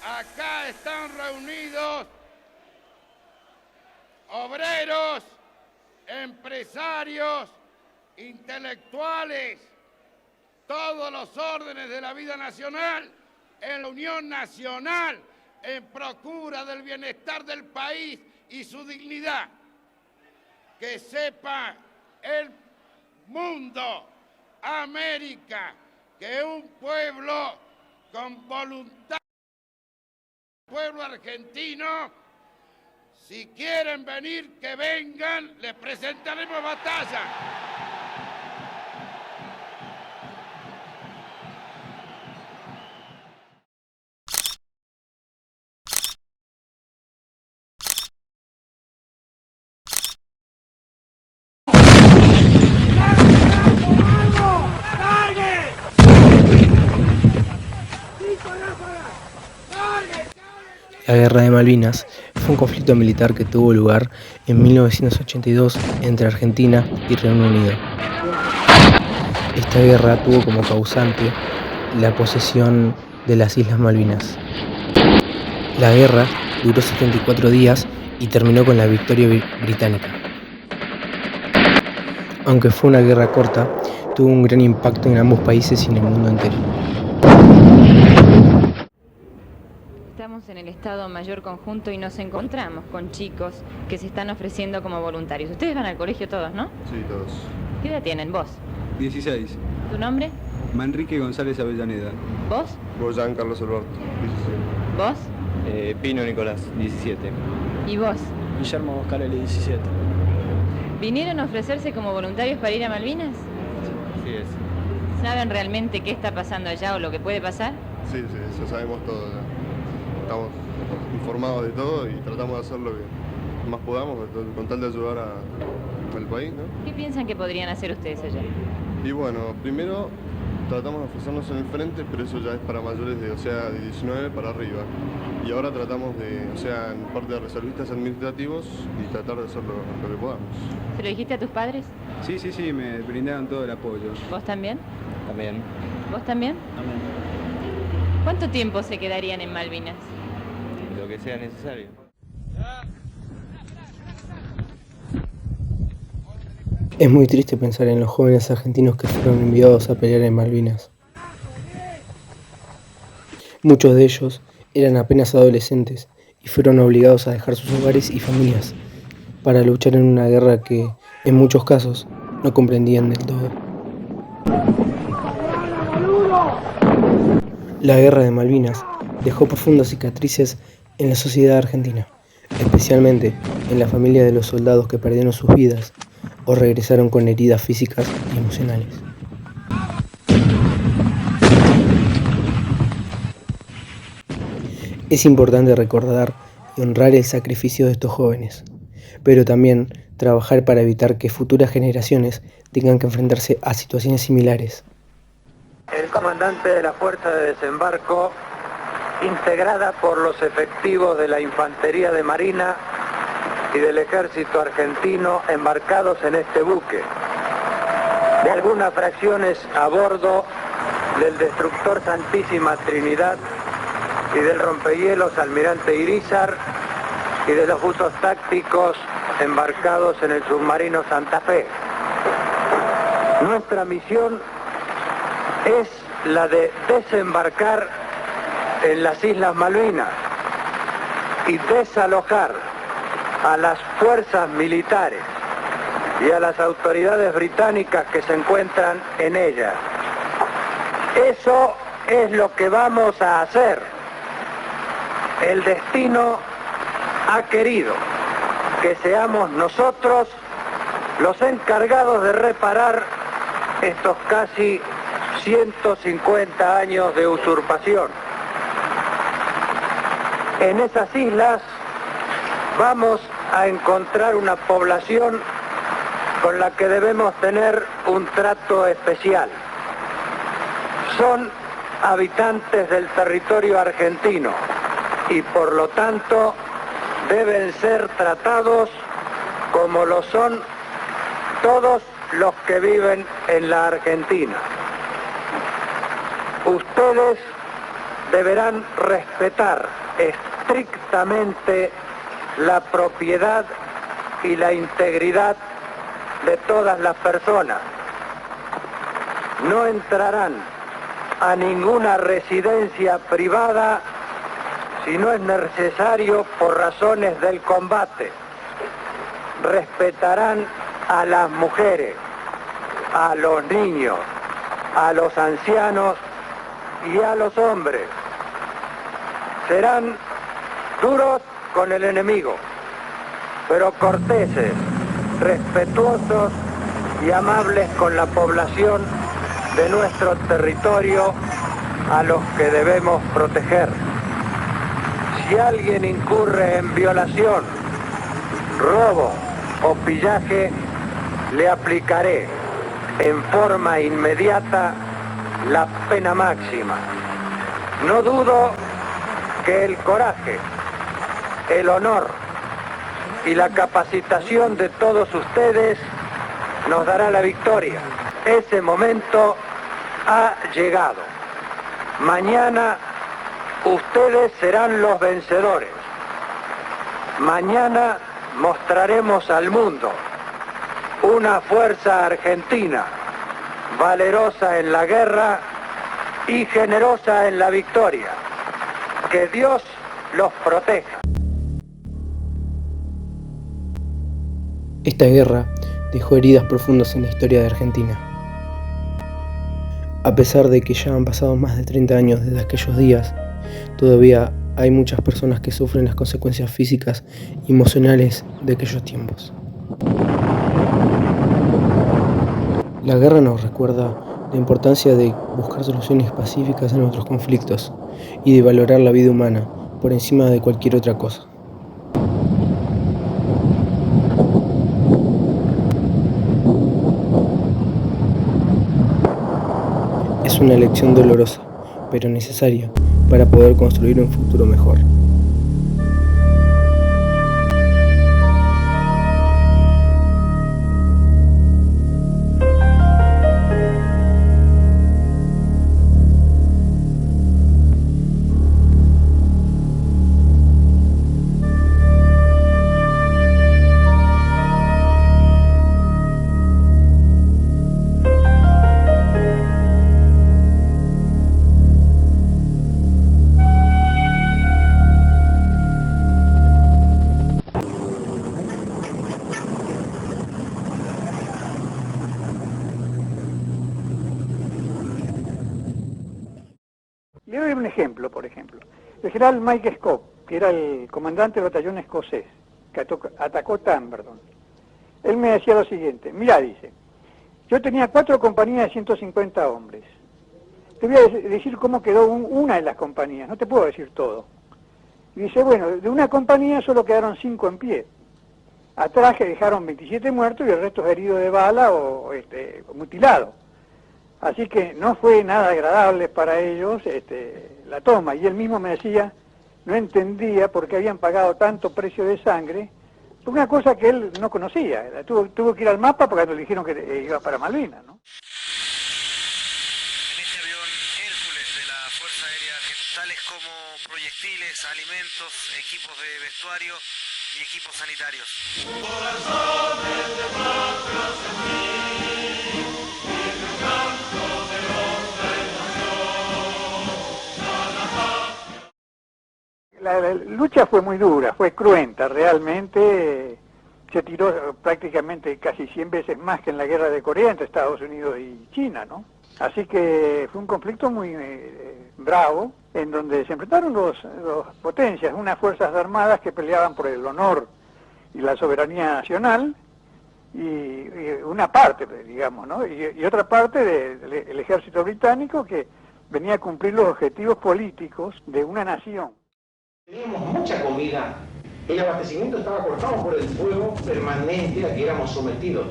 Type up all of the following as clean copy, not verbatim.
Acá están reunidos obreros, empresarios, intelectuales, todos los órdenes de la vida nacional, en la Unión Nacional, en procura del bienestar del país y su dignidad. Que sepa el mundo, América, que un pueblo con voluntad, pueblo argentino, si quieren venir, que vengan, les presentaremos batalla. La Guerra de Malvinas fue un conflicto militar que tuvo lugar en 1982 entre Argentina y Reino Unido. Esta guerra tuvo como causante la posesión de las Islas Malvinas. La guerra duró 74 días y terminó con la victoria británica. Aunque fue una guerra corta, tuvo un gran impacto en ambos países y en el mundo entero. Estamos en el Estado Mayor Conjunto y nos encontramos con chicos que se están ofreciendo como voluntarios. Ustedes van al colegio todos, ¿no? Sí, todos. ¿Qué edad tienen vos? 16. ¿Tu nombre? Manrique González Avellaneda. ¿Vos? Boyan Carlos Alberto, 17. ¿Vos? Pino Nicolás, 17. ¿Y vos? Guillermo Oscarelli, 17. ¿Vinieron a ofrecerse como voluntarios para ir a Malvinas? Sí es. ¿Saben realmente qué está pasando allá o lo que puede pasar? Sí, eso sabemos todo ya. Estamos informados de todo y tratamos de hacer lo que más podamos con tal de ayudar al país, ¿no? ¿Qué piensan que podrían hacer ustedes allá? Y bueno, primero tratamos de ofrecernos en el frente, pero eso ya es para mayores de 19 para arriba. Y ahora tratamos de, en parte de reservistas administrativos y tratar de hacer lo que podamos. ¿Se lo dijiste a tus padres? Sí, me brindaron todo el apoyo. ¿Vos también? También. ¿Vos también? Amén. ¿Cuánto tiempo se quedarían en Malvinas? Lo que sea necesario. Es muy triste pensar en los jóvenes argentinos que fueron enviados a pelear en Malvinas. Muchos de ellos eran apenas adolescentes y fueron obligados a dejar sus hogares y familias para luchar en una guerra que, en muchos casos, no comprendían del todo. La Guerra de Malvinas dejó profundas cicatrices en la sociedad argentina, especialmente en la familia de los soldados que perdieron sus vidas o regresaron con heridas físicas y emocionales. Es importante recordar y honrar el sacrificio de estos jóvenes, pero también trabajar para evitar que futuras generaciones tengan que enfrentarse a situaciones similares. El comandante de la Fuerza de Desembarco, integrada por los efectivos de la Infantería de Marina y del Ejército Argentino embarcados en este buque, de algunas fracciones a bordo del destructor Santísima Trinidad y del rompehielos Almirante Irízar y de los buzos tácticos embarcados en el submarino Santa Fe. Nuestra misión es la de desembarcar en las Islas Malvinas y desalojar a las fuerzas militares y a las autoridades británicas que se encuentran en ellas. Eso es lo que vamos a hacer. El destino ha querido que seamos nosotros los encargados de reparar estos casi 150 años de usurpación. En esas islas vamos a encontrar una población con la que debemos tener un trato especial. Son habitantes del territorio argentino y por lo tanto deben ser tratados como lo son todos los que viven en la Argentina. Ustedes deberán respetar estrictamente la propiedad y la integridad de todas las personas. No entrarán a ninguna residencia privada si no es necesario por razones del combate. Respetarán a las mujeres, a los niños, a los ancianos y a los hombres. Serán duros con el enemigo, pero corteses, respetuosos y amables con la población de nuestro territorio a los que debemos proteger. Si alguien incurre en violación, robo o pillaje, le aplicaré en forma inmediata la pena máxima. No dudo que el coraje, el honor y la capacitación de todos ustedes nos dará la victoria. Ese momento ha llegado. Mañana ustedes serán los vencedores. Mañana mostraremos al mundo una fuerza argentina, valerosa en la guerra y generosa en la victoria. Que Dios los proteja. Esta guerra dejó heridas profundas en la historia de Argentina. A pesar de que ya han pasado más de 30 años desde aquellos días, todavía hay muchas personas que sufren las consecuencias físicas y emocionales de aquellos tiempos. La guerra nos recuerda la importancia de buscar soluciones pacíficas a nuestros conflictos y de valorar la vida humana por encima de cualquier otra cosa. Es una lección dolorosa, pero necesaria para poder construir un futuro mejor. Le doy un ejemplo, por ejemplo. El general Mike Scott, que era el comandante del batallón escocés, que atacó Tamberton, él me decía lo siguiente: mirá, dice, yo tenía 4 compañías de 150 hombres. Te voy a decir cómo quedó una de las compañías, no te puedo decir todo. Y dice, bueno, de una compañía solo quedaron 5 en pie. Atrás que dejaron 27 muertos y el resto heridos de bala o mutilados. Así que no fue nada agradable para ellos la toma. Y él mismo me decía, no entendía por qué habían pagado tanto precio de sangre, por una cosa que él no conocía. Tuvo que ir al mapa porque le dijeron que iba para Malvinas, ¿no? En este avión Hércules de la Fuerza Aérea, tales como proyectiles, alimentos, equipos de vestuario y equipos sanitarios. La lucha fue muy dura, fue cruenta, realmente se tiró prácticamente casi 100 veces más que en la guerra de Corea entre Estados Unidos y China, ¿no? Así que fue un conflicto muy bravo, en donde se enfrentaron dos potencias, unas fuerzas armadas que peleaban por el honor y la soberanía nacional, y una parte, digamos, ¿no? Y otra parte del ejército británico que venía a cumplir los objetivos políticos de una nación. Teníamos mucha comida, el abastecimiento estaba cortado por el fuego permanente a que éramos sometidos.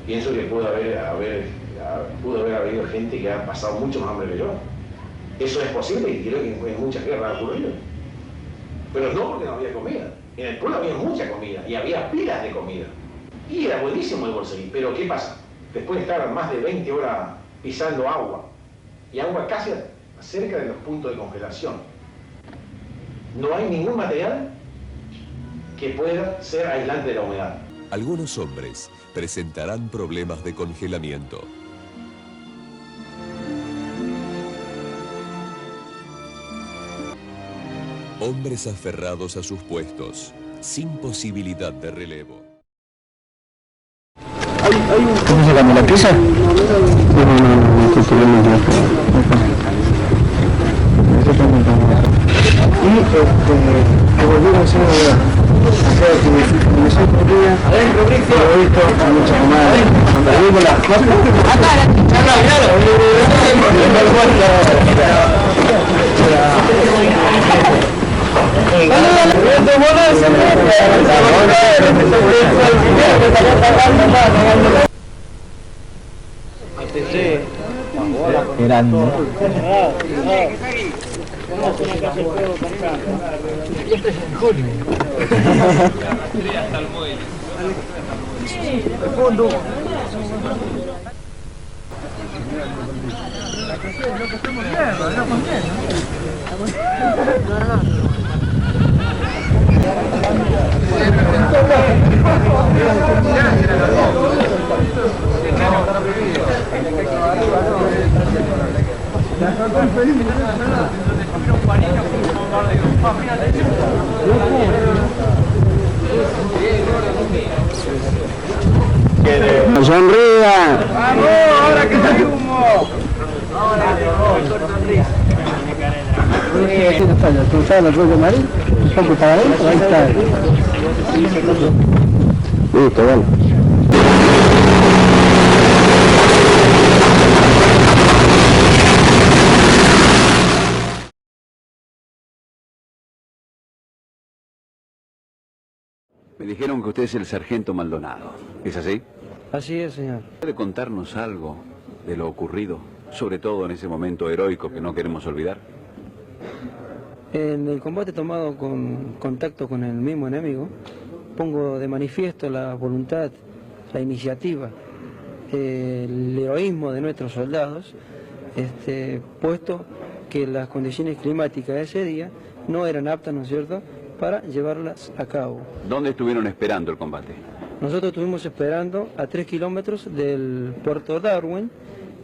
Pienso que pudo haber habido gente que ha pasado mucho más hambre que yo. Eso es posible y creo que en muchas guerras ha ocurrido. Pero no porque no había comida. En el pueblo había mucha comida y había pilas de comida. Y era buenísimo el bolseguí. Pero ¿qué pasa? Después de estar más de 20 horas pisando agua, y agua casi cerca de los puntos de congelación. No hay ningún material que pueda ser aislante de la humedad. Algunos hombres presentarán problemas de congelamiento. Hombres aferrados a sus puestos, sin posibilidad de relevo. ¿Estás sacando la pieza? No, estoy tirando la pieza. Y que volvieron a ser novedad. O sea que comenzó por día, lo he visto a muchas comadres. Cuando llego las cosas, eran ¡sonría! ¡Vamos! ¡Ahora que sale humo! ¿Cruzada el rollo Marín? ¿Un poco para adentro? Ahí está. Listo, vale. Me dijeron que usted es el sargento Maldonado. ¿Es así? Así es, señor. ¿Puede contarnos algo de lo ocurrido, sobre todo en ese momento heroico que no queremos olvidar? En el combate tomado con contacto con el mismo enemigo, pongo de manifiesto la voluntad, la iniciativa, el heroísmo de nuestros soldados, puesto que las condiciones climáticas de ese día no eran aptas, ¿no es cierto?, para llevarlas a cabo. ¿Dónde estuvieron esperando el combate? Nosotros estuvimos esperando a 3 kilómetros del puerto Darwin,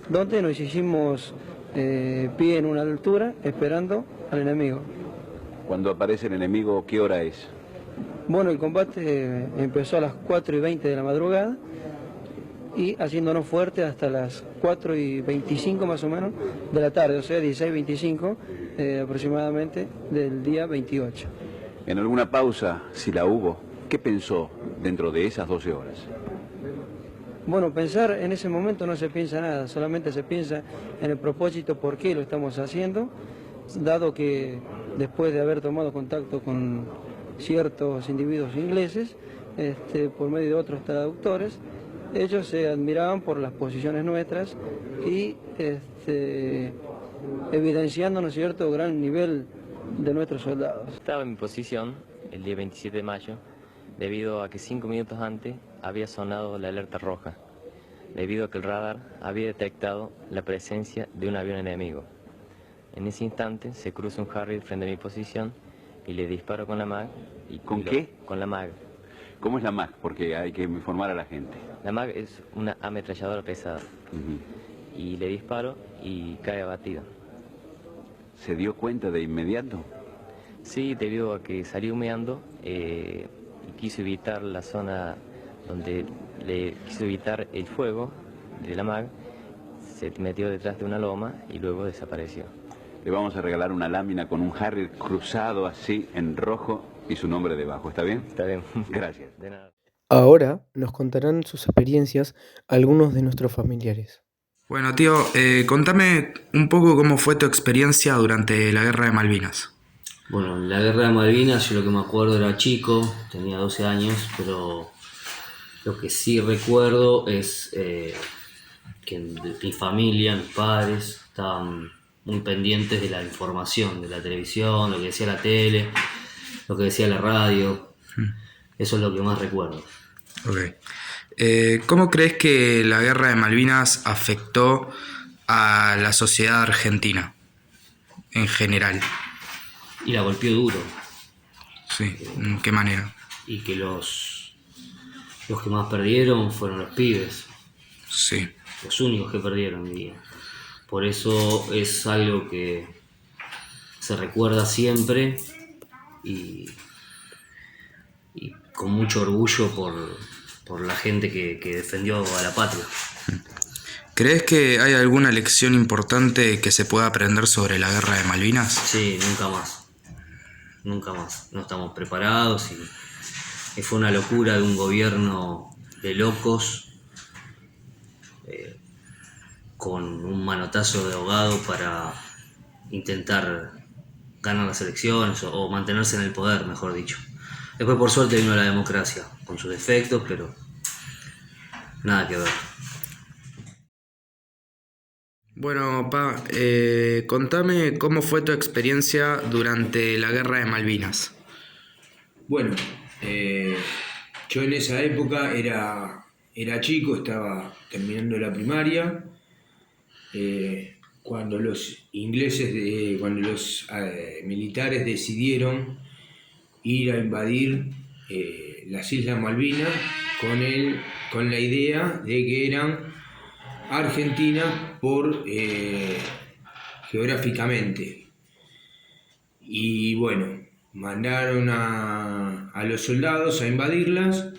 donde nos hicimos pie en una altura esperando al enemigo. Cuando aparece el enemigo, ¿qué hora es? Bueno, el combate empezó a las 4:20 de la madrugada y haciéndonos fuerte hasta las 4:25 más o menos de la tarde, o sea, 16:25 aproximadamente del día 28. En alguna pausa, si la hubo, ¿qué pensó dentro de esas 12 horas? Bueno, pensar en ese momento no se piensa nada, solamente se piensa en el propósito por qué lo estamos haciendo, dado que después de haber tomado contacto con ciertos individuos ingleses, por medio de otros traductores, ellos se admiraban por las posiciones nuestras y evidenciando, ¿no es cierto?, gran nivel de nuestros soldados. Estaba en mi posición el día 27 de mayo, debido a que 5 minutos antes había sonado la alerta roja, debido a que el radar había detectado la presencia de un avión enemigo. En ese instante se cruza un Harrier frente a mi posición y le disparo con la MAG. ¿Con qué? Con la MAG. ¿Cómo es la MAG? Porque hay que informar a la gente. La MAG es una ametralladora pesada. Y le disparo y cae abatido. ¿Se dio cuenta de inmediato? Sí, debido a que salió humeando y quiso evitar la zona donde le quiso evitar el fuego de la MAG, se metió detrás de una loma y luego desapareció. Le vamos a regalar una lámina con un Harrier cruzado así en rojo y su nombre debajo, ¿está bien? Está bien. Gracias. De nada. Ahora nos contarán sus experiencias algunos de nuestros familiares. Bueno, tío, contame un poco cómo fue tu experiencia durante la Guerra de Malvinas. Bueno, en la Guerra de Malvinas yo lo que me acuerdo era chico, tenía 12 años, pero lo que sí recuerdo es que mi familia, mis padres, estaban muy pendientes de la información, de la televisión, lo que decía la tele, lo que decía la radio. Eso es lo que más recuerdo. Ok. ¿Cómo crees que la Guerra de Malvinas afectó a la sociedad argentina? en general. Y la golpeó duro. Sí, ¿en qué manera? Y que los que más perdieron fueron los pibes. Sí. Los únicos que perdieron, diría. Por eso es algo que se recuerda siempre y con mucho orgullo por la gente que defendió a la patria. ¿Crees que hay alguna lección importante que se pueda aprender sobre la guerra de Malvinas? Sí, nunca más. Nunca más. No estamos preparados y fue una locura de un gobierno de locos con un manotazo de ahogado para intentar ganar las elecciones o mantenerse en el poder, mejor dicho. Después, por suerte, vino la democracia, con sus defectos, pero nada que ver. Bueno, contame cómo fue tu experiencia durante la guerra de Malvinas. Bueno, yo en esa época era chico, estaba terminando la primaria, cuando los militares decidieron ir a invadir las Islas Malvinas con la idea de que eran Argentina geográficamente. Y bueno, mandaron a los soldados a invadirlas,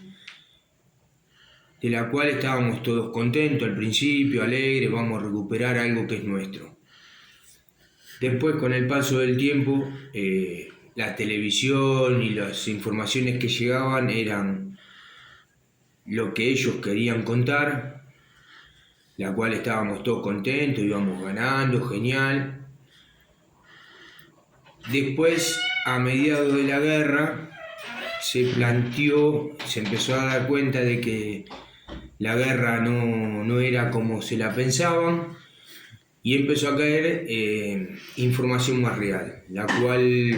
de la cual estábamos todos contentos al principio, alegres, vamos a recuperar algo que es nuestro. Después, con el paso del tiempo, la televisión y las informaciones que llegaban eran lo que ellos querían contar, la cual estábamos todos contentos, íbamos ganando, genial. Después, a mediados de la guerra, se empezó a dar cuenta de que la guerra no era como se la pensaban y empezó a caer información más real, la cual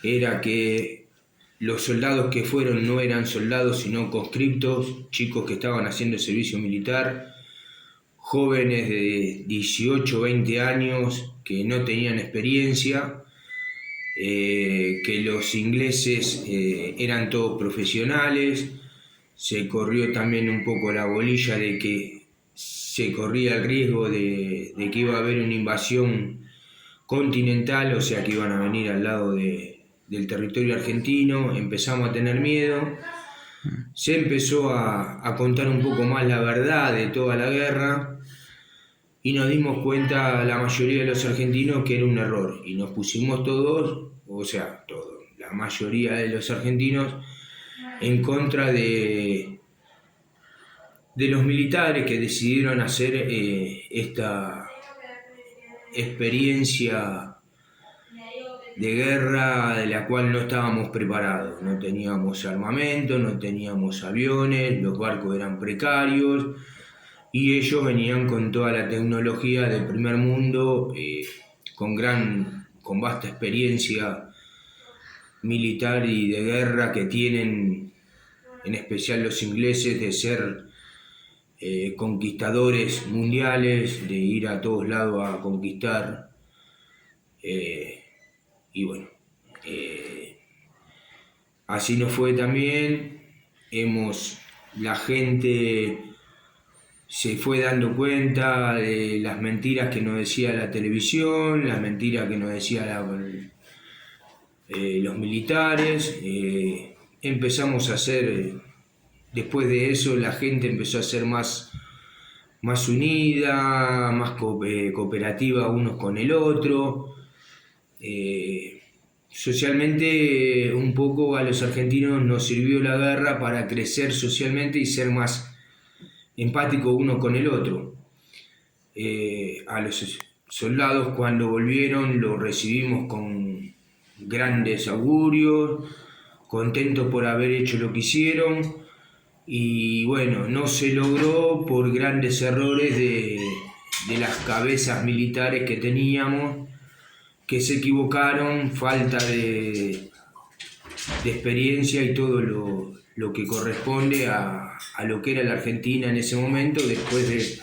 era que los soldados que fueron no eran soldados sino conscriptos, chicos que estaban haciendo servicio militar, jóvenes de 18 o 20 años que no tenían experiencia, que los ingleses eran todos profesionales. Se corrió también un poco la bolilla de que se corría el riesgo de que iba a haber una invasión continental, o sea que iban a venir al lado del territorio argentino. Empezamos a tener miedo, se empezó a contar un poco más la verdad de toda la guerra y nos dimos cuenta, la mayoría de los argentinos, que era un error y nos pusimos todos, la mayoría de los argentinos, en contra de los militares que decidieron hacer esta experiencia de guerra de la cual no estábamos preparados. No teníamos armamento, no teníamos aviones, los barcos eran precarios y ellos venían con toda la tecnología del primer mundo, con vasta experiencia militar y de guerra que tienen, en especial los ingleses, de ser conquistadores mundiales, de ir a todos lados a conquistar. Y bueno, así nos fue también. La gente se fue dando cuenta de las mentiras que nos decía la televisión, las mentiras que nos decían los militares. Empezamos a hacer, después de eso, la gente empezó a ser más unida, más cooperativa unos con el otro. Socialmente, un poco a los argentinos nos sirvió la guerra para crecer socialmente y ser más empáticos uno con el otro. A los soldados, cuando volvieron, los recibimos con grandes augurios, contentos por haber hecho lo que hicieron, y bueno, no se logró por grandes errores de las cabezas militares que teníamos, que se equivocaron, falta de experiencia y todo lo que corresponde a lo que era la Argentina en ese momento, después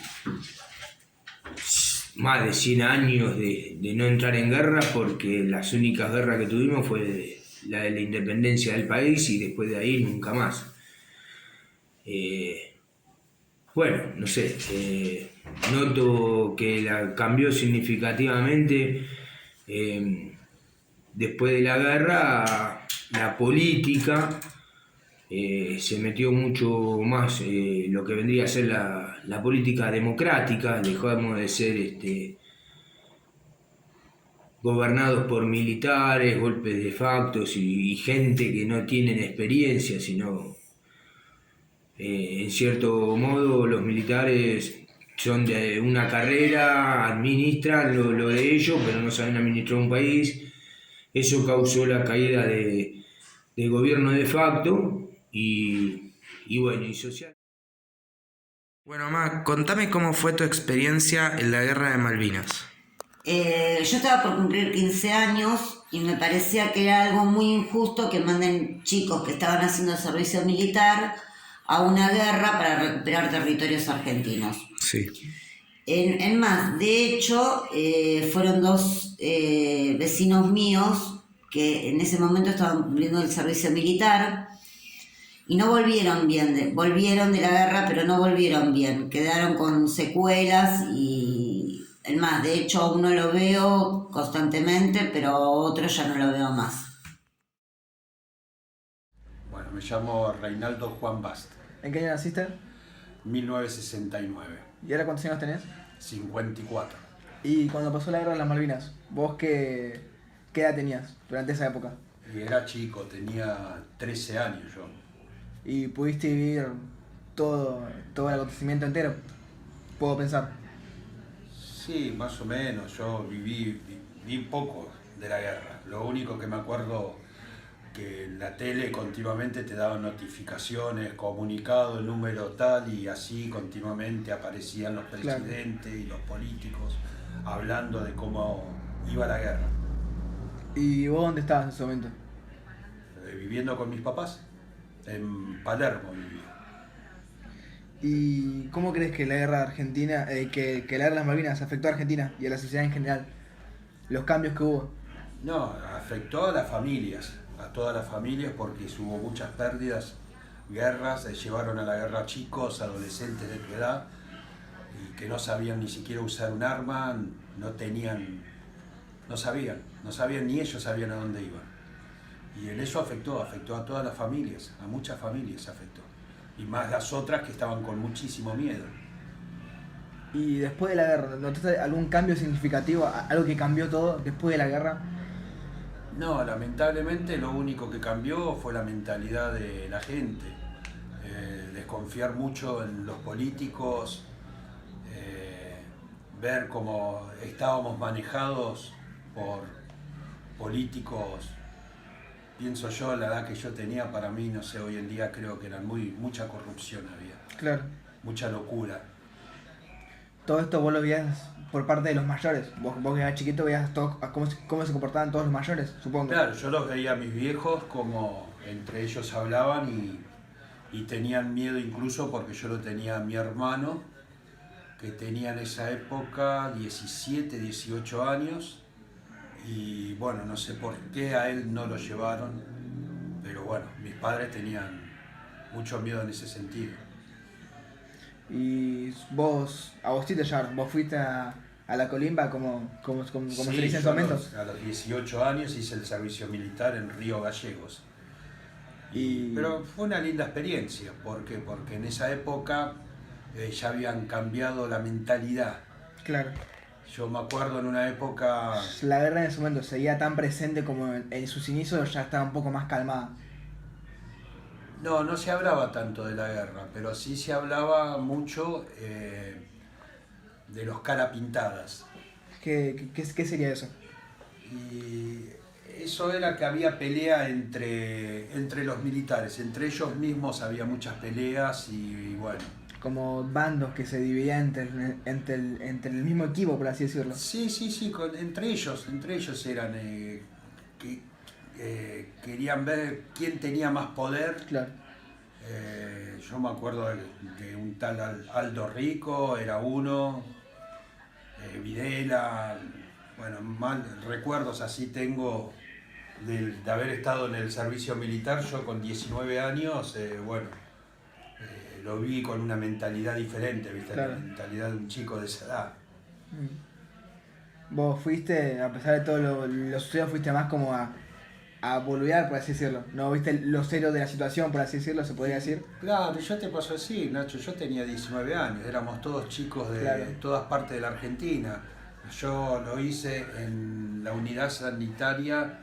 más de 100 años de no entrar en guerra, porque las únicas guerras que tuvimos fue la de la independencia del país y después de ahí nunca más. Bueno, no sé, noto que cambió significativamente después de la guerra. La política se metió mucho más lo que vendría a ser la política democrática. Dejamos de ser gobernados por militares, golpes de facto y gente que no tienen experiencia, sino en cierto modo los militares son de una carrera, administran lo de ellos, pero no saben administrar un país. Eso causó la caída del gobierno de facto y bueno, y social. Bueno, Ma, contame cómo fue tu experiencia en la Guerra de Malvinas. Yo estaba por cumplir 15 años y me parecía que era algo muy injusto que manden chicos que estaban haciendo servicio militar a una guerra para recuperar territorios argentinos. Sí. En más, de hecho, fueron dos vecinos míos que en ese momento estaban cumpliendo el servicio militar y no volvieron bien, volvieron de la guerra, pero no volvieron bien, quedaron con secuelas y, en más, de hecho, a uno lo veo constantemente, pero a otro ya no lo veo más. Bueno, me llamo Reinaldo Juan Bast. ¿En qué año naciste? 1969. ¿Y ahora cuántos años tenés? 54. ¿Y cuando pasó la guerra de las Malvinas, vos qué edad tenías durante esa época? Y era chico, tenía 13 años yo. ¿Y pudiste vivir todo el acontecimiento entero? ¿Puedo pensar? Sí, más o menos. Yo viví poco de la guerra. Lo único que me acuerdo que en la tele continuamente te daban notificaciones, comunicado, número tal, y así continuamente aparecían los presidentes y los políticos hablando de cómo iba la guerra. ¿Y vos dónde estabas en ese momento? Viviendo con mis papás, en Palermo vivía. ¿Y cómo crees que la guerra de Argentina, que la guerra de las Malvinas afectó a Argentina y a la sociedad en general? Los cambios que hubo. No, afectó a las familias, a todas las familias, porque hubo muchas pérdidas, guerras, llevaron a la guerra chicos, adolescentes de tu edad, y que no sabían ni siquiera usar un arma, no sabían ni ellos sabían a dónde iban. Y en eso afectó a todas las familias, a muchas familias afectó. Y más las otras que estaban con muchísimo miedo. ¿Y después de la guerra, notaste algún cambio significativo, algo que cambió todo después de la guerra? No, lamentablemente lo único que cambió fue la mentalidad de la gente. Desconfiar mucho en los políticos, ver cómo estábamos manejados por políticos. Pienso yo, la edad que yo tenía, para mí, no sé, hoy en día creo que mucha corrupción había. Claro. Mucha locura. Todo esto vos lo veías por parte de los mayores. Vos que eras chiquito veías cómo se comportaban todos los mayores, supongo. Claro, yo los veía a mis viejos como entre ellos hablaban y tenían miedo incluso porque yo lo tenía a mi hermano, que tenía en esa época 17, 18 años. Y bueno, no sé por qué a él no lo llevaron, pero bueno, mis padres tenían mucho miedo en ese sentido. Y vos, a vos sí te llevaron, vos fuiste a la colimba como Sí, se dice en su momento. A los 18 años hice el servicio militar en Río Gallegos. Pero fue una linda experiencia, ¿por qué? Porque en esa época ya habían cambiado la mentalidad. Claro. Yo me acuerdo en una época... La guerra en ese momento seguía tan presente como en sus inicios, ya estaba un poco más calmada. No se hablaba tanto de la guerra, pero sí se hablaba mucho de los cara pintadas. ¿Qué sería eso? Y eso era que había pelea entre los militares, entre ellos mismos había muchas peleas y bueno... Como bandos que se dividían entre el mismo equipo, por así decirlo. Sí, entre ellos eran que querían ver quién tenía más poder. Claro. Yo me acuerdo de un tal Aldo Rico, era uno, Videla, bueno, mal recuerdos así tengo de haber estado en el servicio militar. Yo con 19 años, lo vi con una mentalidad diferente, ¿viste? Claro. La mentalidad de un chico de esa edad. Vos fuiste, a pesar de todo lo sucedido, fuiste más como a boludear, por así decirlo. No viste lo serio de la situación, por así decirlo, se podría decir. Claro, yo te paso así, Nacho, yo tenía 19 años, éramos todos chicos de Claro. todas partes de la Argentina. Yo lo hice en la unidad sanitaria,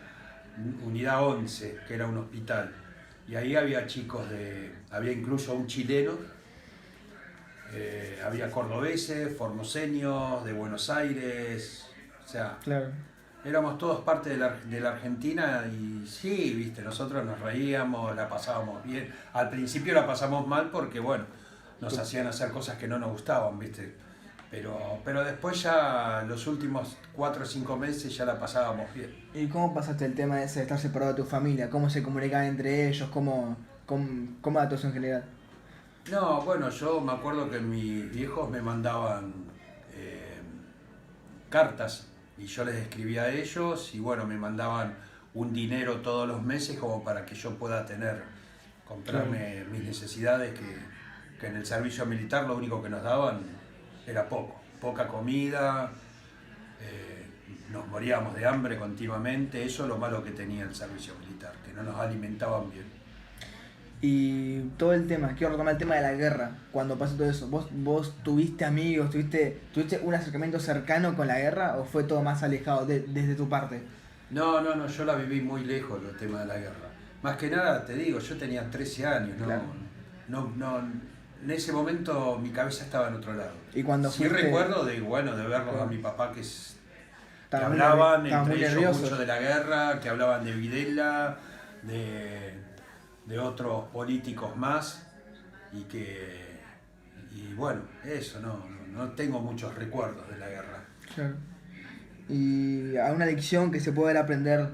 unidad 11, que era un hospital. Y ahí había chicos había incluso un chileno, había cordobeses, formoseños, de Buenos Aires, o sea, Claro. éramos todos parte de la Argentina y sí, viste, nosotros nos reíamos, la pasábamos bien. Al principio la pasamos mal porque, bueno, nos hacían hacer cosas que no nos gustaban, viste. Pero después ya, los últimos 4 o 5 meses ya la pasábamos bien. ¿Y cómo pasaste el tema ese de estar separado de tu familia? ¿Cómo se comunicaban entre ellos? ¿Cómo era todo eso en general? No, bueno, yo me acuerdo que mis viejos me mandaban cartas y yo les escribía a ellos y bueno, me mandaban un dinero todos los meses como para que yo pueda comprarme mis necesidades, que en el servicio militar lo único que nos daban era poca comida, nos moríamos de hambre continuamente. Eso es lo malo que tenía el servicio militar, que no nos alimentaban bien. Y todo el tema, quiero retomar el tema de la guerra, cuando pasó todo eso. ¿Vos tuviste amigos, tuviste un acercamiento cercano con la guerra o fue todo más alejado desde tu parte? No, yo la viví muy lejos, el tema de la guerra. Más que nada, te digo, yo tenía 13 años, Claro. En ese momento mi cabeza estaba en otro lado. Y cuando sí fuiste... recuerdo de verlos Claro. a mi papá que Estaba hablaban muy entre ellos nerviosos. mucho de la guerra, que hablaban de Videla, de otros políticos más, y bueno, eso, no tengo muchos recuerdos de la guerra. Claro. Y a una lección que se puede aprender,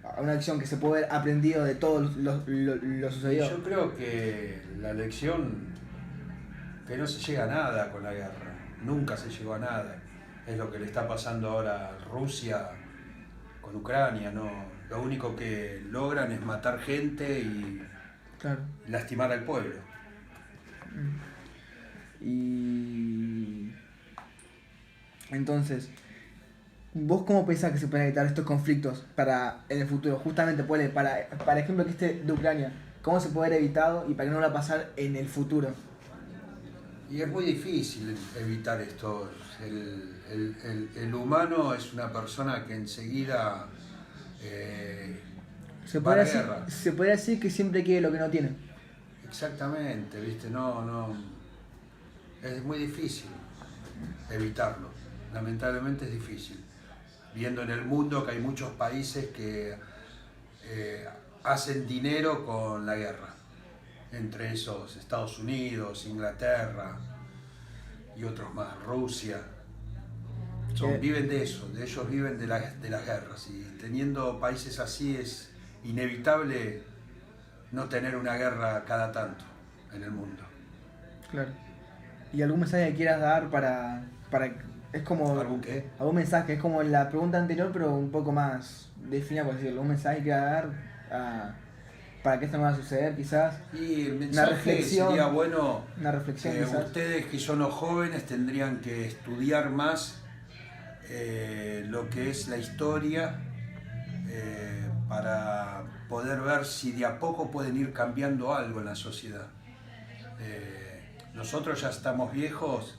a una lección que se puede haber aprendido de todo lo sucedido. Yo creo que la lección, que no se llega a nada con la guerra, nunca se llegó a nada. Es lo que le está pasando ahora a Rusia con Ucrania, ¿no? Lo único que logran es matar gente y Claro. lastimar al pueblo. Y entonces, ¿vos cómo pensás que se pueden evitar estos conflictos para en el futuro? Justamente, para ejemplo que este de Ucrania, ¿cómo se puede haber evitado y para que no va a pasar en el futuro? Y es muy difícil evitar esto. El humano es una persona que enseguida Se va a puede, la guerra. se puede decir que siempre quiere lo que no tiene. Exactamente, ¿viste? No. Es muy difícil evitarlo. Lamentablemente es difícil. Viendo en el mundo que hay muchos países que hacen dinero con la guerra. Entre esos Estados Unidos, Inglaterra y otros más, Rusia. Viven de eso, ellos viven de las guerras. Y teniendo países así es inevitable no tener una guerra cada tanto en el mundo. Claro. ¿Y algún mensaje que quieras dar para es como... ¿Algún qué? Algún mensaje, es como la pregunta anterior, pero un poco más definida, por decirlo. Un mensaje que quieras dar para que esto no va a suceder, quizás. Y el mensaje sería bueno una reflexión, que quizás. ustedes que son los jóvenes tendrían que estudiar más lo que es la historia para poder ver si de a poco pueden ir cambiando algo en la sociedad. Nosotros ya estamos viejos,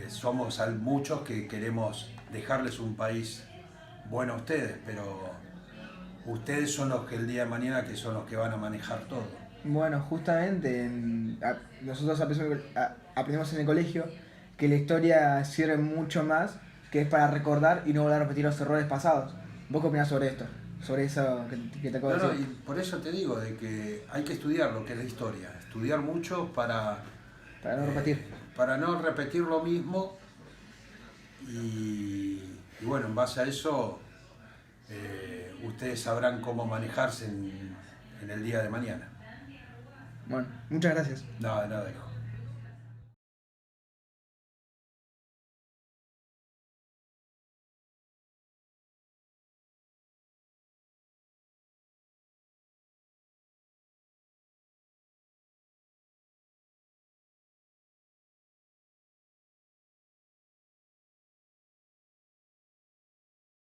somos muchos que queremos dejarles un país bueno a ustedes, pero ustedes son los que el día de mañana que son los que van a manejar todo. Bueno, justamente nosotros aprendimos en el colegio que la historia sirve mucho más, que es para recordar y no volver a repetir los errores pasados. ¿Vos qué opinás sobre esto? Sobre eso que te acabo de decir. Y por eso te digo de que hay que estudiar lo que es la historia, estudiar mucho para no repetir. Para no repetir lo mismo y bueno, en base a eso ustedes sabrán cómo manejarse en el día de mañana. Bueno, muchas gracias. Nada, hijo.